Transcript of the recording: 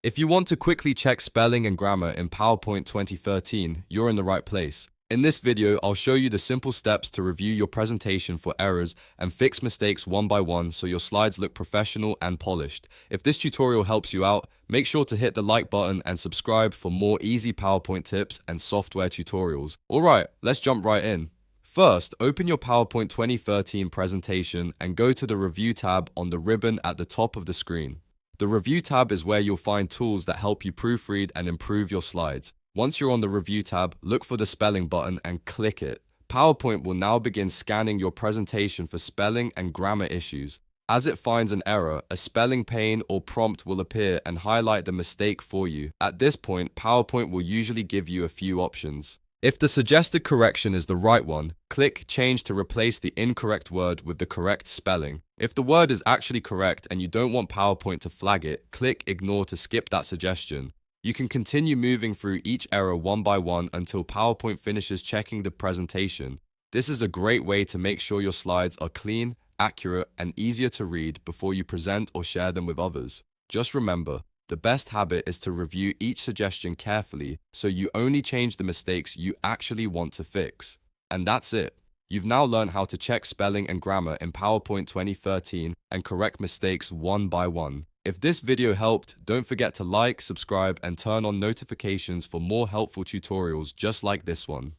If you want to quickly check spelling and grammar in PowerPoint 2013, you're in the right place. In this video, I'll show you the simple steps to review your presentation for errors and fix mistakes one by one so your slides look professional and polished. If this tutorial helps you out, make sure to hit the like button and subscribe for more easy PowerPoint tips and software tutorials. Alright, let's jump right in. First, open your PowerPoint 2013 presentation and go to the Review tab on the ribbon at the top of the screen. The Review tab is where you'll find tools that help you proofread and improve your slides. Once you're on the Review tab, look for the spelling button and click it. PowerPoint will now begin scanning your presentation for spelling and grammar issues. As it finds an error, a spelling pane or prompt will appear and highlight the mistake for you. At this point, PowerPoint will usually give you a few options. If the suggested correction is the right one, click Change to replace the incorrect word with the correct spelling. If the word is actually correct and you don't want PowerPoint to flag it, click Ignore to skip that suggestion. You can continue moving through each error one by one until PowerPoint finishes checking the presentation. This is a great way to make sure your slides are clean, accurate, and easier to read before you present or share them with others. Just remember, the best habit is to review each suggestion carefully so you only change the mistakes you actually want to fix. And that's it. You've now learned how to check spelling and grammar in PowerPoint 2013 and correct mistakes one by one. If this video helped, don't forget to like, subscribe, and turn on notifications for more helpful tutorials just like this one.